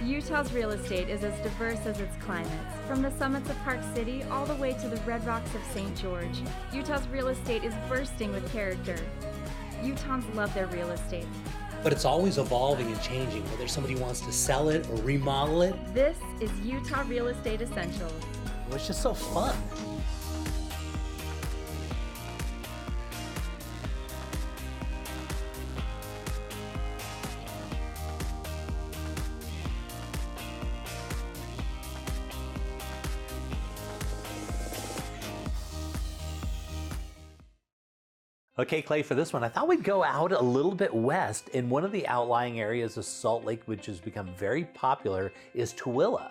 Utah's real estate is as diverse as its climates. From the summits of Park City all the way to the red rocks of St. George, Utah's real estate is bursting with character. Utahns love their real estate. But it's always evolving and changing, whether somebody wants to sell it or remodel it. This is Utah Real Estate Essentials. Well, it's just so fun. Okay, Clay, for this one, I thought we'd go out a little bit west. In one of the outlying areas of Salt Lake, which has become very popular, is Tooele.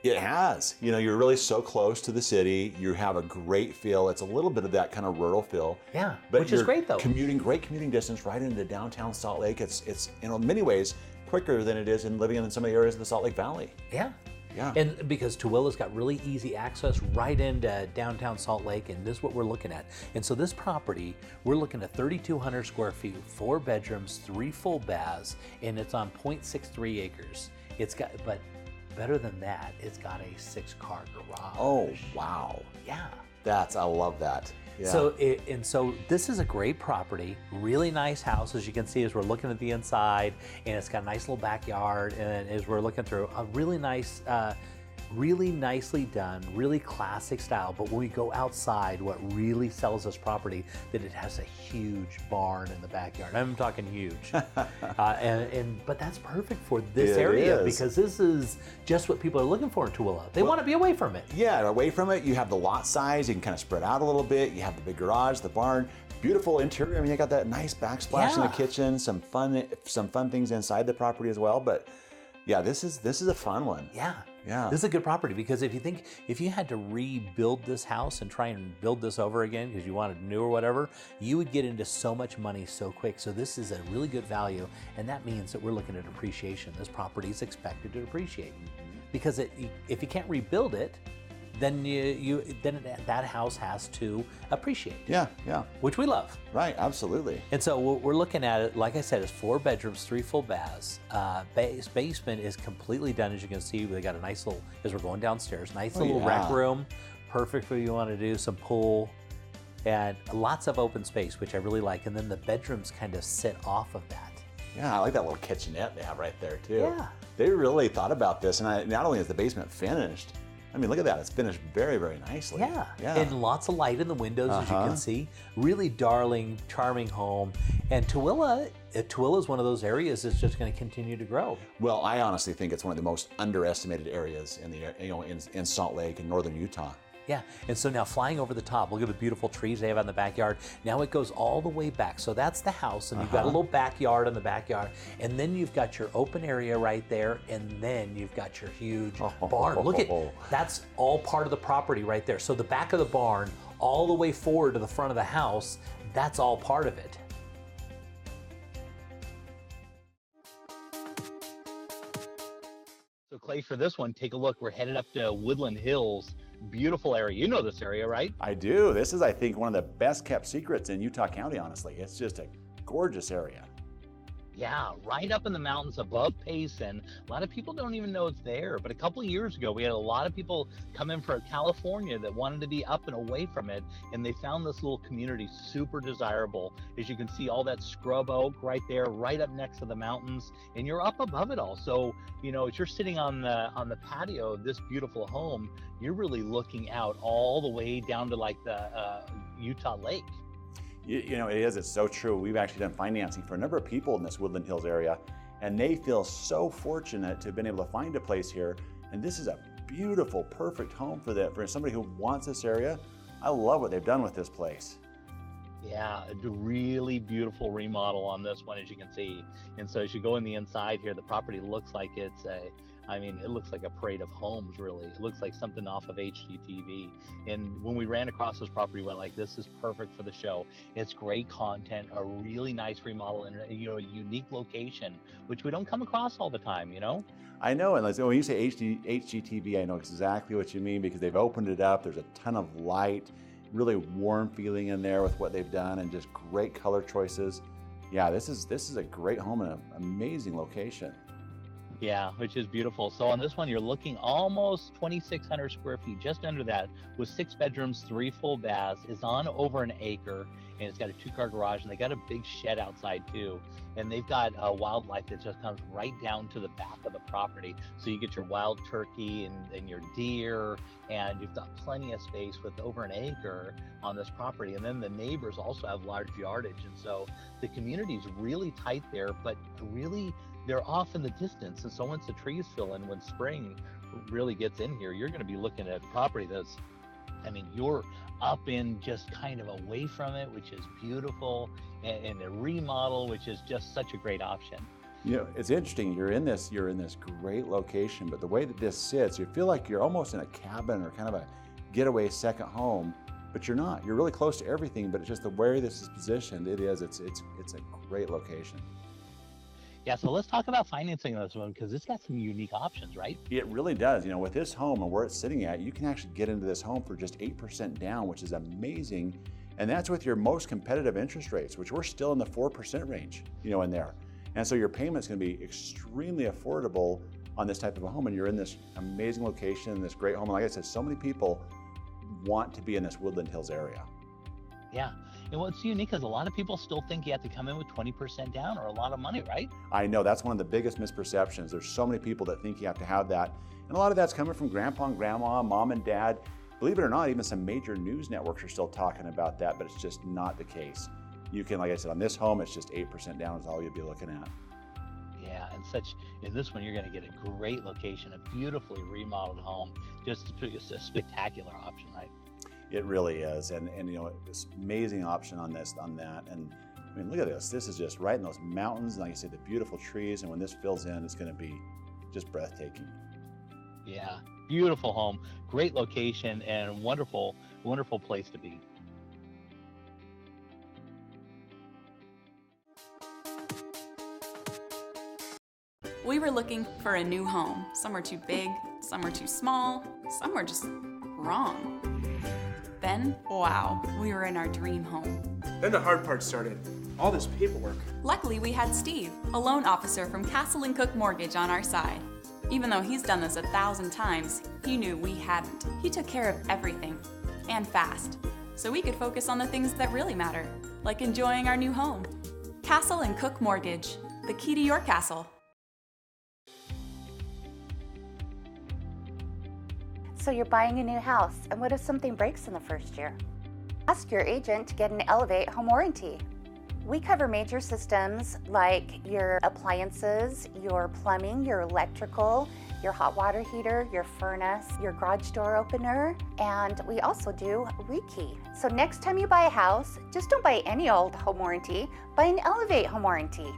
It has. You know, you're really so close to the city. You have a great feel. It's a little bit of that kind of rural feel. Yeah, but which is great though. Great commuting distance right into downtown Salt Lake. It's in many ways quicker than it is in living in some of the areas of the Salt Lake Valley. Yeah. Yeah. And because Tooele's got really easy access right into downtown Salt Lake, and this is what we're looking at. And so this property, we're looking at 3,200 square feet, 4 bedrooms, 3 full baths, and it's on 0.63 acres. It's got, but better than that, it's got a 6-car garage. Oh, wow. Yeah. I love that. Yeah. So this is a great property, really nice house, as you can see as we're looking at the inside, and it's got a nice little backyard, and as we're looking through, a really nice, really nicely done, really classic style. But when we go outside, what really sells this property, that it has a huge barn in the backyard. I'm talking huge. But that's perfect for this area because this is just what people are looking for in Tooele. They want to be away from it. Yeah, away from it. You have the lot size. You can kind of spread out a little bit. You have the big garage, the barn. Beautiful interior. I mean, you got that nice backsplash in the kitchen. Some fun things inside the property as well. But yeah, this is a fun one. Yeah. Yeah. This is a good property because if you had to rebuild this house and try and build this over again because you wanted new or whatever, you would get into so much money so quick. So this is a really good value, and that means that we're looking at appreciation. This property is expected to appreciate because if you can't rebuild it, then that house has to appreciate. Yeah. Which we love. Right, absolutely. And so we're looking at it, like I said, it's 4 bedrooms, 3 full baths. Basement is completely done, as you can see. We got a nice little, as we're going downstairs, nice little rec room, perfect for you want to do some pool, and lots of open space, which I really like. And then the bedrooms kind of sit off of that. Yeah, I like that little kitchenette they have right there too. Yeah. They really thought about this, and not only is the basement finished, I mean, look at that. It's finished very, very nicely. Yeah. And lots of light in the windows, as you can see. Really darling, charming home. And Tooele is one of those areas that's just going to continue to grow. Well, I honestly think it's one of the most underestimated areas in Salt Lake in northern Utah. Yeah, and so now flying over the top, look at the beautiful trees they have in the backyard. Now it goes all the way back. So that's the house, and you've got a little backyard in the backyard, and then you've got your open area right there, and then you've got your huge barn. Look at, that's all part of the property right there. So the back of the barn, all the way forward to the front of the house, that's all part of it. So Clay, for this one, take a look. We're headed up to Woodland Hills. Beautiful area. You know this area, right? I do. This is, I think, one of the best kept secrets in Utah County, honestly. It's just a gorgeous area. Yeah, right up in the mountains above Payson. A lot of people don't even know it's there, but a couple of years ago, we had a lot of people come in from California that wanted to be up and away from it, and they found this little community super desirable. As you can see, all that scrub oak right there, right up next to the mountains, and you're up above it all. So, you know, as you're sitting on the patio of this beautiful home, you're really looking out all the way down to like the Utah Lake. You know, it's so true. We've actually done financing for a number of people in this Woodland Hills area, and they feel so fortunate to have been able to find a place here. And this is a beautiful, perfect home for somebody who wants this area. I love what they've done with this place. Yeah, a really beautiful remodel on this one, as you can see. And so as you go in the inside here, the property looks like it looks like a parade of homes, really. It looks like something off of HGTV. And when we ran across this property, we went like, this is perfect for the show. It's great content, a really nice remodel, and a unique location, which we don't come across all the time, you know? I know, and when you say HGTV, I know exactly what you mean because they've opened it up. There's a ton of light, really warm feeling in there with what they've done, and just great color choices. Yeah, this is a great home and an amazing location. Yeah, which is beautiful. So on this one, you're looking almost 2,600 square feet, just under that, with 6 bedrooms, 3 full baths. It's on over an acre, and it's got a 2-car garage, and they got a big shed outside too. And they've got wildlife that just comes right down to the back of the property. So you get your wild turkey and your deer, and you've got plenty of space with over an acre on this property. And then the neighbors also have large yardage, and so the community's really tight there, but really they're off in the distance. And so once the trees fill in, when spring really gets in here, you're going to be looking at a property that's, I mean, you're up in just kind of away from it, which is beautiful, and a remodel, which is just such a great option. You know, it's interesting. You're in this great location, but the way that this sits, you feel like you're almost in a cabin or kind of a getaway second home, but you're not. You're really close to everything, but it's just the way this is positioned. It's a great location. Yeah, so let's talk about financing this one, because it's got some unique options, right? It really does. You know, with this home and where it's sitting at, you can actually get into this home for just 8% down, which is amazing. And that's with your most competitive interest rates, which we're still in the 4% range, you know, in there. And so your payment's going to be extremely affordable on this type of a home. And you're in this amazing location, this great home. And like I said, so many people want to be in this Woodland Hills area. Yeah. And what's unique is a lot of people still think you have to come in with 20% down or a lot of money, right? I know that's one of the biggest misperceptions. There's so many people that think you have to have that. And a lot of that's coming from grandpa and grandma, mom and dad. Believe it or not, even some major news networks are still talking about that, but it's just not the case. You can, like I said, on this home, it's just 8% down is all you'll be looking at. Yeah, and in this one, you're going to get a great location, a beautifully remodeled home, just a spectacular option, right? It really is, and you know, this amazing option on that. And I mean, look at this. This is just right in those mountains, and like I said, the beautiful trees. And when this fills in, it's going to be just breathtaking. Yeah, beautiful home, great location, and wonderful, wonderful place to be. We were looking for a new home. Some were too big, some were too small, some were just wrong. Then, wow, we were in our dream home. Then the hard part started. All this paperwork. Luckily, we had Steve, a loan officer from Castle and Cooke Mortgage, on our side. Even though he's done this 1,000 times, he knew we hadn't. He took care of everything, and fast, so we could focus on the things that really matter, like enjoying our new home. Castle and Cooke Mortgage, the key to your castle. So you're buying a new house, and what if something breaks in the first year? Ask your agent to get an Elevate home warranty. We cover major systems like your appliances, your plumbing, your electrical, your hot water heater, your furnace, your garage door opener, and we also do rekey. So next time you buy a house, just don't buy any old home warranty, buy an Elevate home warranty.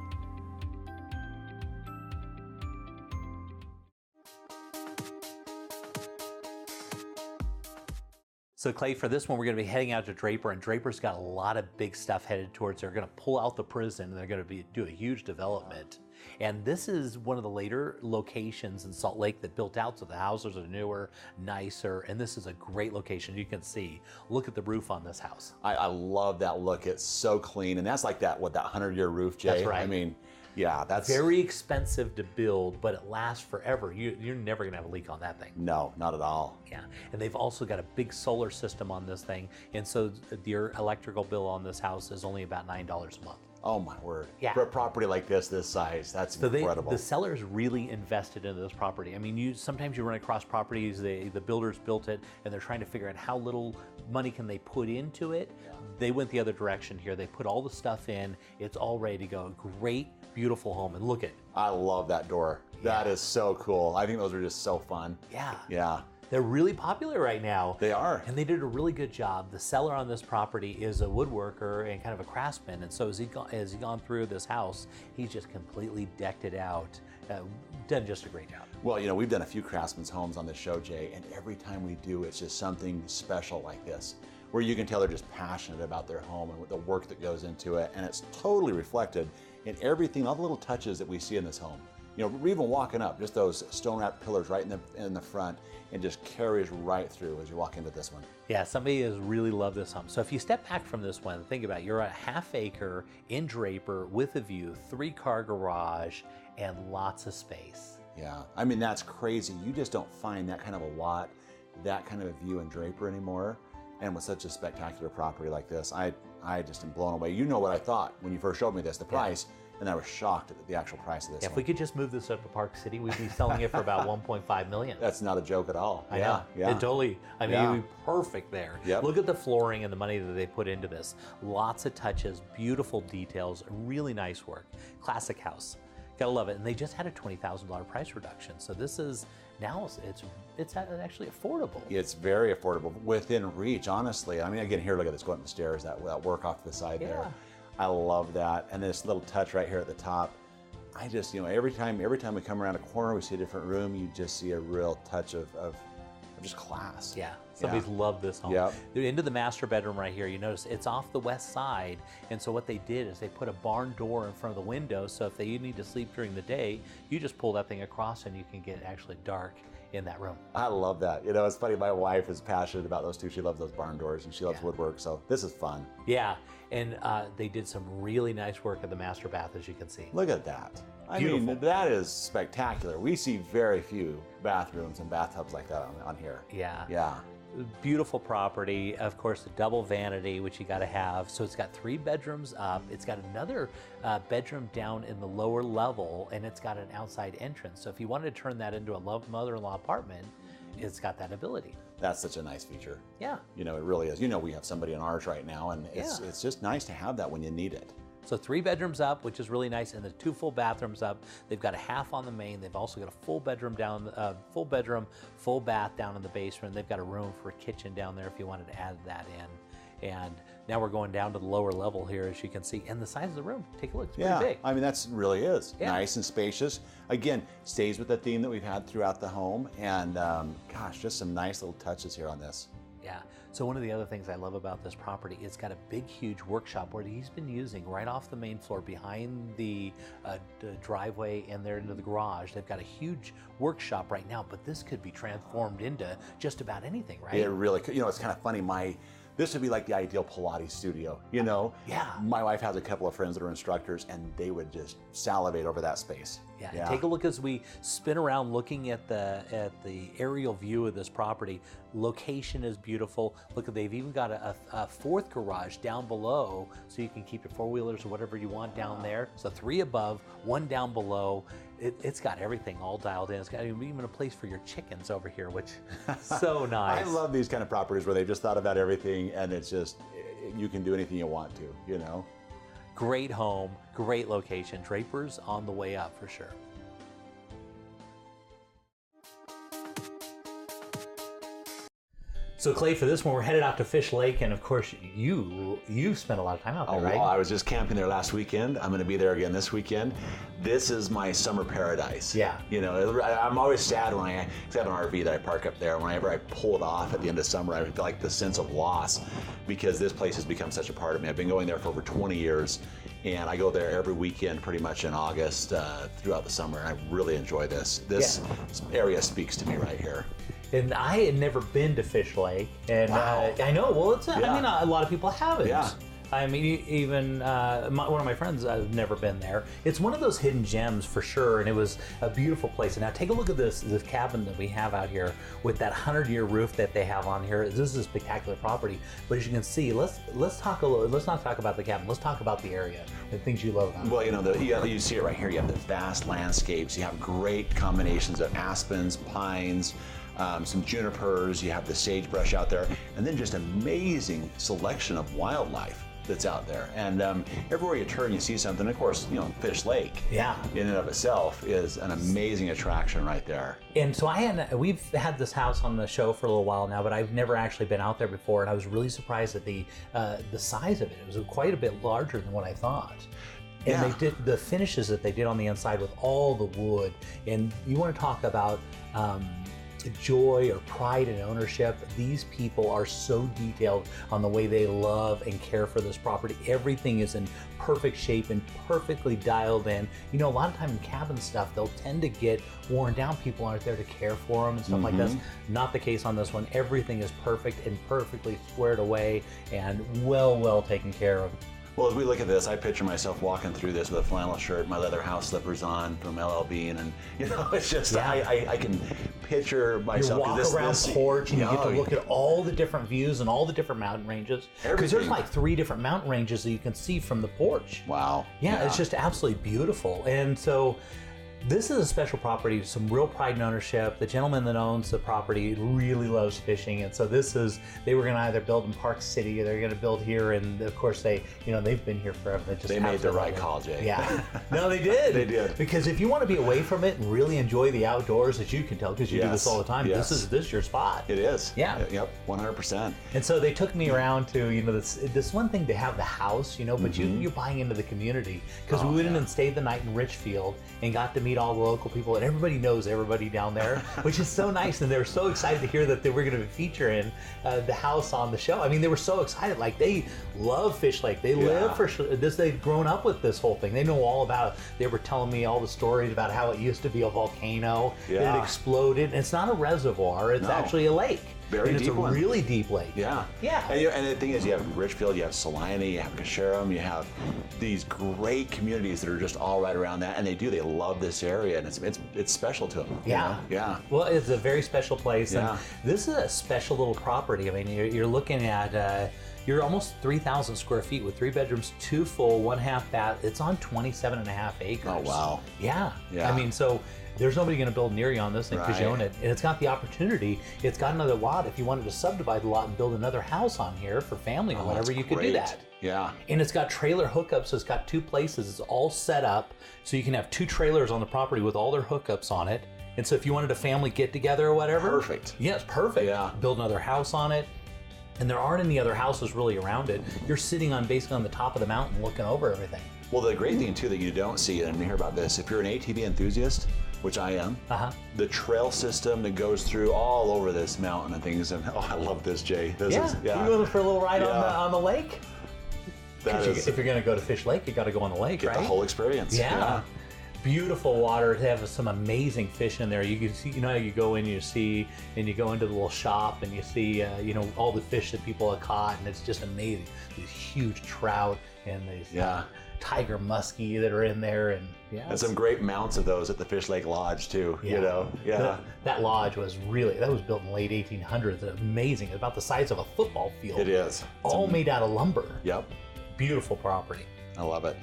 So Clay, for this one, we're going to be heading out to Draper, and Draper's got a lot of big stuff headed towards. They're going to pull out the prison, and they're going to do a huge development. And this is one of the later locations in Salt Lake that built out, so the houses are newer, nicer, and this is a great location. You can see, look at the roof on this house. I love that look. It's so clean, and that's like that 100-year roof, Jay. That's right. I mean, yeah, that's very expensive to build, but it lasts forever. You're never going to have a leak on that thing. No, not at all. Yeah, and they've also got a big solar system on this thing, and so your electrical bill on this house is only about $9 a month. Oh my word. Yeah. For a property like this size, that's incredible. The sellers really invested into this property. I mean, sometimes you run across properties, the builders built it, and they're trying to figure out how little money can they put into it. Yeah. They went the other direction here. They put all the stuff in. It's all ready to go. Great, beautiful home, and look at it. I love that door. Yeah. That is so cool. I think those are just so fun. Yeah. Yeah. They're really popular right now. They are. And they did a really good job. The seller on this property is a woodworker and kind of a craftsman. And so as he gone through this house, he's just completely decked it out. Done just a great job. Well, you know, we've done a few craftsman's homes on this show, Jay, and every time we do, it's just something special like this, where you can tell they're just passionate about their home and the work that goes into it. And it's totally reflected in everything, all the little touches that we see in this home. You know, we're even walking up, just those stone-wrapped pillars right in the front, and just carries right through as you walk into this one. Yeah, somebody has really loved this home. So if you step back from this one, think about it, you're at a ½ acre in Draper with a view, 3-car garage, and lots of space. Yeah, I mean, that's crazy. You just don't find that kind of a lot, that kind of a view in Draper anymore. And with such a spectacular property like this, I just am blown away. You know what I thought when you first showed me this, the price, and I was shocked at the actual price of this. If we could just move this up to Park City, we'd be selling it for about 1.5 million. That's not a joke at all. I know. Yeah. It totally, I mean, it'd be perfect there. Yep. Look at the flooring and the money that they put into this. Lots of touches, beautiful details, really nice work. Classic house. Gotta love it. And they just had a $20,000 price reduction. So this is, now it's actually affordable. It's very affordable, within reach, honestly. I mean, again, here, look at this, going up the stairs, that work off to the side there. I love that. And this little touch right here at the top. I just, you know, every time we come around a corner, we see a different room, you just see a real touch of just class. Yeah, somebody's loved this home. Yep. Into the master bedroom right here, you notice it's off the west side, and so what they did is they put a barn door in front of the window, so if you need to sleep during the day, you just pull that thing across and you can get actually dark in that room. I love that. You know, it's funny, my wife is passionate about those too. She loves those barn doors and she loves woodwork, so this is fun. Yeah, and they did some really nice work at the master bath, as you can see. Look at that. Beautiful. I mean, that is spectacular. We see very few bathrooms and bathtubs like that on here. Yeah. Yeah. Beautiful property. Of course, the double vanity, which you got to have. So it's got 3 bedrooms up. It's got another bedroom down in the lower level, and it's got an outside entrance. So if you wanted to turn that into a mother-in-law apartment, it's got that ability. That's such a nice feature. Yeah. You know, it really is. You know, we have somebody in ours right now, and it's just nice to have that when you need it. So 3 bedrooms up, which is really nice, and the 2 full bathrooms up. They've got a half on the main. They've also got a full bedroom down, full bath down in the basement. They've got a room for a kitchen down there if you wanted to add that in. And now we're going down to the lower level here, as you can see. And the size of the room, take a look, it's pretty big. I mean, that's really is nice and spacious. Again, stays with the theme that we've had throughout the home. And gosh, just some nice little touches here on this. Yeah, so one of the other things I love about this property, it's got a big, huge workshop where he's been using right off the main floor behind the driveway and there into the garage. They've got a huge workshop right now, but this could be transformed into just about anything, right? It really could. You know, it's kind of funny. This would be like the ideal Pilates studio, you know? Yeah. My wife has a couple of friends that are instructors, and they would just salivate over that space. Yeah. Take a look as we spin around looking at the aerial view of this property. Location is beautiful. Look, they've even got a 4th garage down below, so you can keep your 4-wheelers or whatever you want down there. So 3 above, 1 down below. It's got everything all dialed in. It's got even a place for your chickens over here, which is so nice. I love these kind of properties where they've just thought about everything, and it's just, you can do anything you want to, you know? Great home, great location. Draper's on the way up for sure. So Clay, for this one, we're headed out to Fish Lake, and of course, you spent a lot of time out there, right? Well, I was just camping there last weekend. I'm going to be there again this weekend. This is my summer paradise. Yeah. You know, I'm always sad when I have an RV that I park up there. Whenever I pull it off at the end of summer, I feel like the sense of loss because this place has become such a part of me. I've been going there for over 20 years, and I go there every weekend pretty much in August throughout the summer. I really enjoy this. This area speaks to me right here. And I had never been to Fish Lake, and I know. Well, it's. I mean, a lot of people haven't. Yeah. I mean, even one of my friends has never been there. It's one of those hidden gems for sure, and it was a beautiful place. And now take a look at this cabin that we have out here with that 100-year roof that they have on here. This is a spectacular property. But as you can see, let's talk a little. Let's not talk about the cabin. Let's talk about the area, the things you love about it. Well, you know, you see it right here. You have the vast landscapes. You have great combinations of aspens, pines. Some junipers, you have the sagebrush out there, and then just amazing selection of wildlife that's out there. And everywhere you turn, you see something. Of course, you know, Fish Lake, in and of itself, is an amazing attraction right there. And so we've had this house on the show for a little while now, but I've never actually been out there before, and I was really surprised at the size of it. It was quite a bit larger than what I thought. And they did the finishes that they did on the inside with all the wood. And you want to talk about joy or pride and ownership. These people are so detailed on the way they love and care for this property. Everything is in perfect shape and perfectly dialed in. You know, a lot of time in cabin stuff, they'll tend to get worn down. People aren't there to care for them and stuff like this. Not the case on this one. Everything is perfect and perfectly squared away and well taken care of. Well, as we look at this, I picture myself walking through this with a flannel shirt, my leather house slippers on from LL Bean, and it's just I can picture myself. You walk around the porch and you get to look at all the different views and all the different mountain ranges. Because there's like 3 different mountain ranges that you can see from the porch. Wow. Yeah, it's just absolutely beautiful. And so this is a special property, some real pride and ownership. The gentleman that owns the property really loves fishing, and so they were going to either build in Park City or they're going to build here, and of course they've been here forever. They made the right call, Jay. Yeah. No, they did. They did. Because if you want to be away from it and really enjoy the outdoors, as you can tell, because you do this all the time, this is your spot. It is. Yeah. Yep, 100%. And so they took me around to, this one thing to have the house, but you're buying into the community. Because we went in and stayed the night in Richfield and got to meet all the local people, and everybody knows everybody down there, which is so nice. And they were so excited to hear that they were going to feature in the house on the show. I mean, they were so excited. Like, they love Fish Lake. They live for this. They've grown up with this whole thing. They know all about it. They were telling me all the stories about how it used to be a volcano. That it exploded. And it's not a reservoir. It's actually a lake. Very deep one. It's a really deep lake. Yeah. Yeah. And the thing is, you have Richfield, you have Salina, you have Casherum, you have these great communities that are just all right around that, and they love this area, and it's special to them. Yeah. Yeah. Well, it's a very special place, Yeah. and this is a special little property. I mean, you're looking at you're almost 3,000 square feet with 3 bedrooms, 2 full, 1 half bath. It's on 27.5 acres. Oh, wow. Yeah. Yeah. I mean, so there's nobody going to build near you on this thing because you own it. And it's got the opportunity. It's got another lot. If you wanted to subdivide the lot and build another house on here for family or whatever, you could do that. Yeah. And it's got trailer hookups, so it's got 2 places. It's all set up, so you can have 2 trailers on the property with all their hookups on it. And so if you wanted a family get together or whatever. Perfect. Yes, perfect. Yeah. Build another house on it. And there aren't any other houses really around it. You're sitting basically on the top of the mountain looking over everything. Well, the great thing too that you don't see and hear about this, if you're an ATV enthusiast, which I am, the trail system that goes through all over this mountain and things, and I love this, Jay. This is, You going for a little ride on the lake? If you're going to go to Fish Lake, you got to go on the lake, get right? the whole experience. Yeah. Beautiful water. They have some amazing fish in there. You can see, you go in, and you go into the little shop, and you see, all the fish that people have caught, and it's just amazing. These huge trout and these tiger muskie that are in there, and some great mounts of those at the Fish Lake Lodge too. That lodge was built in the late 1800s. Amazing. It's about the size of a football field. It is. All made out of lumber. Yep. Beautiful property. I love it.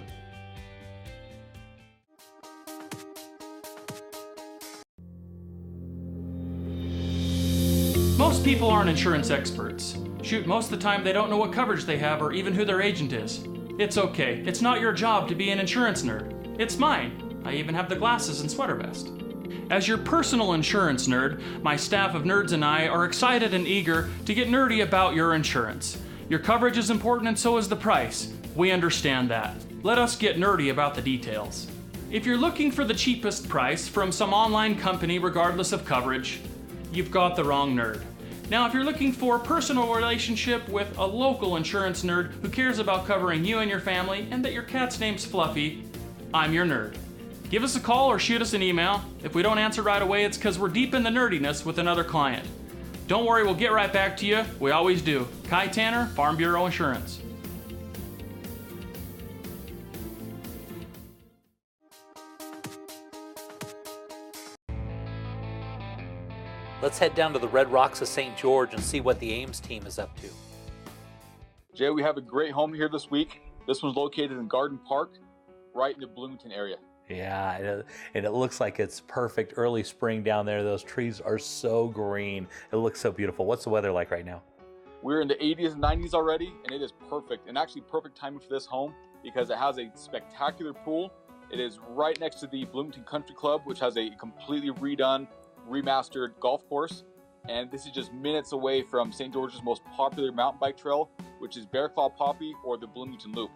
Most people aren't insurance experts. Shoot, most of the time they don't know what coverage they have or even who their agent is. It's okay. It's not your job to be an insurance nerd. It's mine. I even have the glasses and sweater vest. As your personal insurance nerd, my staff of nerds and I are excited and eager to get nerdy about your insurance. Your coverage is important and so is the price. We understand that. Let us get nerdy about the details. If you're looking for the cheapest price from some online company regardless of coverage, you've got the wrong nerd. Now, if you're looking for a personal relationship with a local insurance nerd who cares about covering you and your family and that your cat's name's Fluffy, I'm your nerd. Give us a call or shoot us an email. If we don't answer right away, it's because we're deep in the nerdiness with another client. Don't worry, we'll get right back to you. We always do. Kai Tanner, Farm Bureau Insurance. Let's head down to the Red Rocks of St. George and see what the Ames team is up to. Jay, we have a great home here this week. This one's located in Garden Park, right in the Bloomington area. Yeah, and it looks like it's perfect early spring down there. Those trees are so green. It looks so beautiful. What's the weather like right now? We're in the 80s and 90s already, and it is perfect. And actually perfect timing for this home because it has a spectacular pool. It is right next to the Bloomington Country Club, which has a completely redone, remastered golf course. And this is just minutes away from St. George's most popular mountain bike trail, which is Bear Claw Poppy or the Bloomington Loop.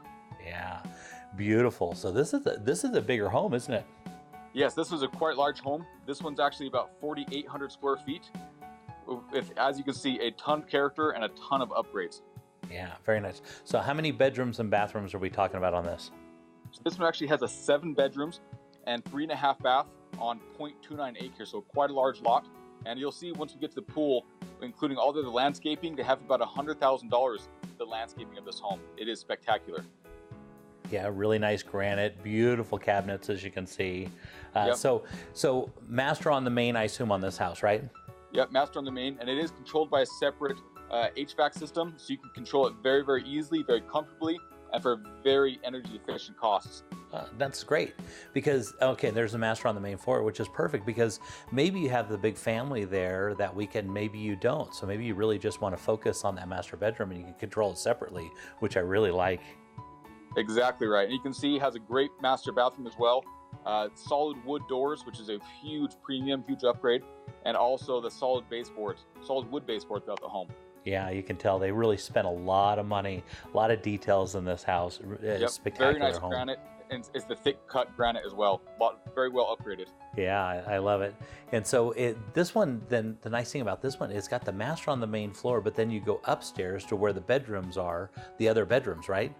Yeah, beautiful. So this is a bigger home, isn't it? Yes, this is a quite large home. This one's actually about 4,800 square feet. With, as you can see, a ton of character and a ton of upgrades. Yeah, very nice. So how many bedrooms and bathrooms are we talking about on this? So this one actually has 7 bedrooms and 3.5 bath on 0.29 acres, so quite a large lot. And you'll see once we get to the pool, including all the landscaping, they have about $100,000 the landscaping of this home. It is spectacular. Yeah, really nice granite, beautiful cabinets, as you can see. Yep. So master on the main, I assume, on this house, right? Yep, master on the main, and it is controlled by a separate HVAC system, so you can control it very, very easily, very comfortably, and for very energy efficient costs. That's great because, okay, there's a master on the main floor, which is perfect because maybe you have the big family there that weekend, maybe you don't. So maybe you really just want to focus on that master bedroom and you can control it separately, which I really like. Exactly right. And you can see it has a great master bathroom as well. Solid wood doors, which is a huge premium, huge upgrade, and also the solid wood baseboard throughout the home. Yeah, you can tell they really spent a lot of money, a lot of details in this house. Yep. Spectacular Very nice home. granite, and it's the thick cut granite as well. Very well upgraded. Yeah, I love it. And so this one, then the nice thing about this one, it's got the master on the main floor, but then you go upstairs to where the bedrooms are, the other bedrooms, right?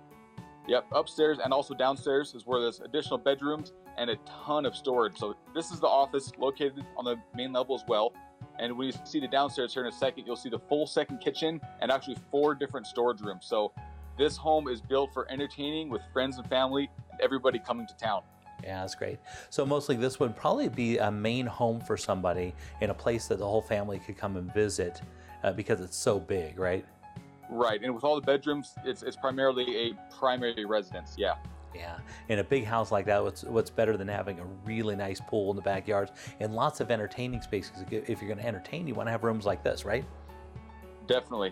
Yep, upstairs and also downstairs is where there's additional bedrooms and a ton of storage. So this is the office located on the main level as well. And when you see the downstairs here in a second, you'll see the full second kitchen and actually 4 different storage rooms. So this home is built for entertaining with friends and family and everybody coming to town. Yeah, that's great. So mostly this would probably be a main home for somebody in a place that the whole family could come and visit because it's so big, right? Right, and with all the bedrooms, it's primarily a primary residence, yeah. Yeah, in a big house like that, what's better than having a really nice pool in the backyard and lots of entertaining spaces? If you're going to entertain, you want to have rooms like this, right? Definitely.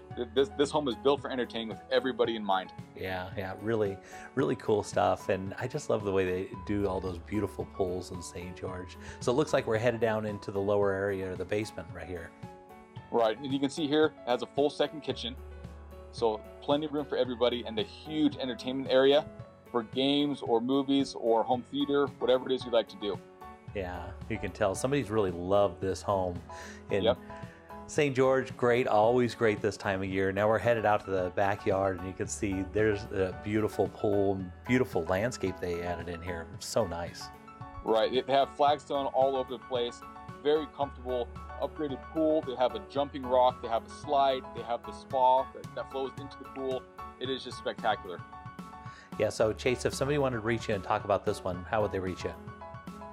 This home is built for entertaining with everybody in mind. Yeah, really, really cool stuff. And I just love the way they do all those beautiful pools in St. George. So it looks like we're headed down into the lower area, the basement right here. Right, and you can see here, it has a full second kitchen. So plenty of room for everybody and a huge entertainment area for games or movies or home theater, whatever it is you like to do. Yeah, you can tell somebody's really loved this home. And yep. St. George, great, always great this time of year. Now we're headed out to the backyard and you can see there's a beautiful pool, beautiful landscape they added in here. So nice. Right, they have flagstone all over the place, very comfortable, upgraded pool. They have a jumping rock, they have a slide, they have the spa that flows into the pool. It is just spectacular. Yeah, so Chase, if somebody wanted to reach you and talk about this one, how would they reach you?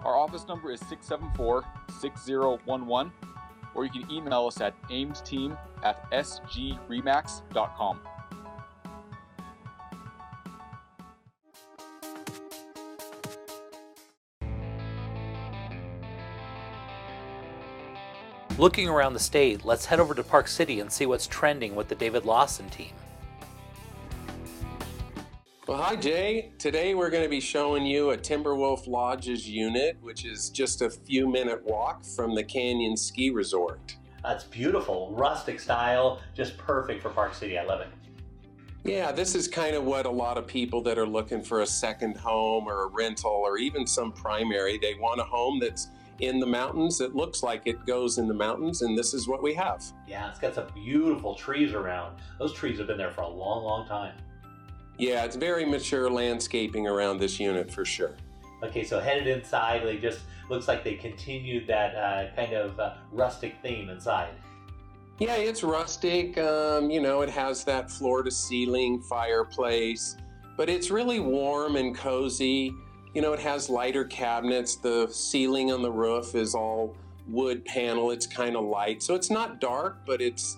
Our office number is 674-6011, or you can email us at aimsteam@sgremax.com. Looking around the state, let's head over to Park City and see what's trending with the David Lawson team. Well, hi Jay. Today we're going to be showing you a Timberwolf Lodges unit, which is just a few minute walk from the Canyon Ski Resort. That's beautiful, rustic style, just perfect for Park City. I love it. Yeah, this is kind of what a lot of people that are looking for a second home or a rental or even some primary, they want a home that's in the mountains. It looks like it goes in the mountains, and this is what we have. Yeah, it's got some beautiful trees around. Those trees have been there for a long, long time. Yeah, it's very mature landscaping around this unit for sure. Okay, so headed inside, they just looks like they continued that kind of rustic theme inside. Yeah, it's rustic. It has that floor-to-ceiling fireplace, but it's really warm and cozy. It has lighter cabinets. The ceiling on the roof is all wood panel. It's kind of light, so it's not dark, but it's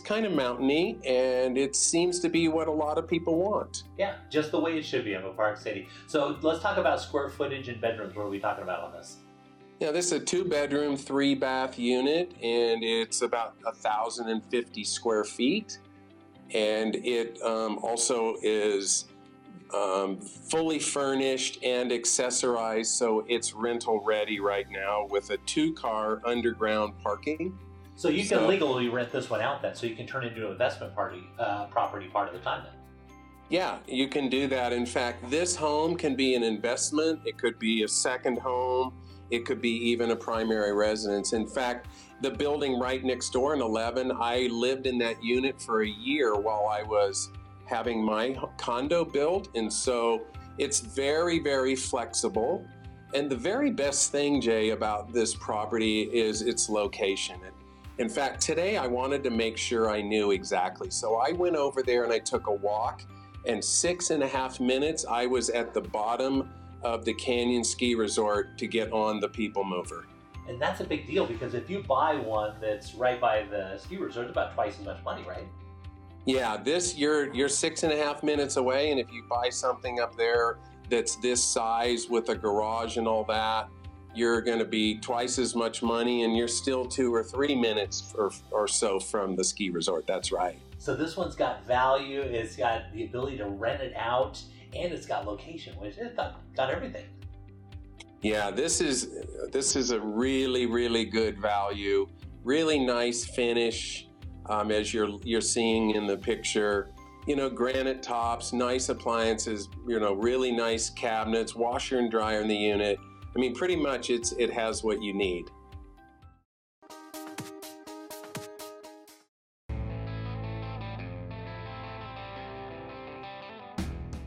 kind of mountainy, and it seems to be what a lot of people want. Yeah, just the way it should be in Park City. So let's talk about square footage and bedrooms. What are we talking about on this? Yeah, this is a 2-bedroom, 3-bath unit, and it's about 1,050 square feet. And it also is fully furnished and accessorized, so it's rental ready right now with a 2-car underground parking. So you can legally rent this one out then, so you can turn it into an investment property part of the time then. Yeah, you can do that. In fact, this home can be an investment. It could be a second home. It could be even a primary residence. In fact, the building right next door in 11, I lived in that unit for a year while I was having my condo built. And so it's very, very flexible. And the very best thing, Jay, about this property is its location. In fact, today I wanted to make sure I knew exactly. So I went over there and I took a walk, and 6.5 minutes, I was at the bottom of the Canyon Ski Resort to get on the People Mover. And that's a big deal because if you buy one that's right by the ski resort, it's about twice as much money, right? Yeah, you're 6.5 minutes away, and if you buy something up there that's this size with a garage and all that, you're going to be twice as much money, and you're still 2 or 3 minutes or so from the ski resort. That's right. So this one's got value, it's got the ability to rent it out, and it's got location, which it's got everything. Yeah, this is a really, really good value. Really nice finish, as you're seeing in the picture. You know, granite tops, nice appliances. You know, really nice cabinets, washer and dryer in the unit. I mean, pretty much it has what you need.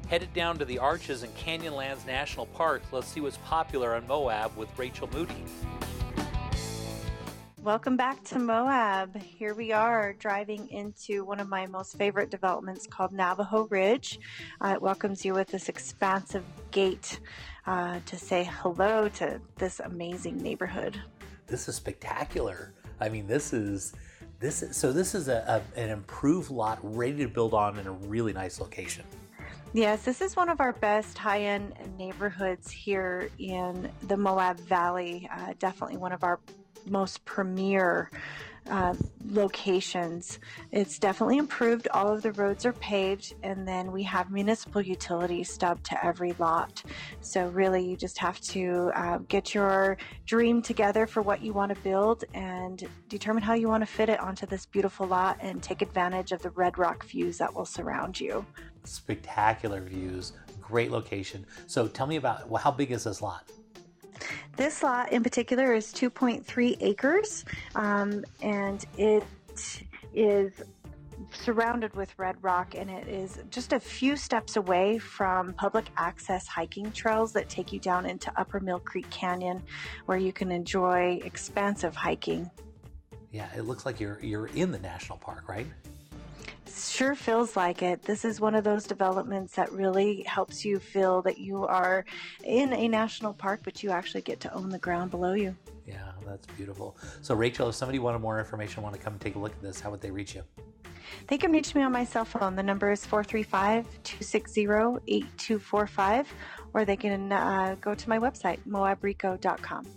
Headed down to the Arches and Canyonlands National Park, let's see what's popular on Moab with Rachel Moody. Welcome back to Moab. Here we are driving into one of my most favorite developments called Navajo Ridge. It welcomes you with this expansive gate to say hello to this amazing neighborhood. This is spectacular. I mean, this is an improved lot ready to build on in a really nice location. Yes, this is one of our best high-end neighborhoods here in the Moab Valley. Definitely one of our most premier locations. It's definitely improved. All of the roads are paved, and then we have municipal utilities stubbed to every lot. So really, you just have to get your dream together for what you want to build and determine how you want to fit it onto this beautiful lot and take advantage of the red rock views that will surround you. Spectacular views, great location. So tell me about, well, how big is this lot? This lot in particular is 2.3 acres, and it is surrounded with red rock, and it is just a few steps away from public access hiking trails that take you down into Upper Mill Creek Canyon, where you can enjoy expansive hiking. Yeah, it looks like you're in the national park, right? Sure feels like it. This is one of those developments that really helps you feel that you are in a national park, but you actually get to own the ground below you. Yeah, that's beautiful. So Rachel, if somebody wanted more information, want to come and take a look at this, how would they reach you? They can reach me on my cell phone. The number is 435-260-8245, or they can go to my website, moabrico.com.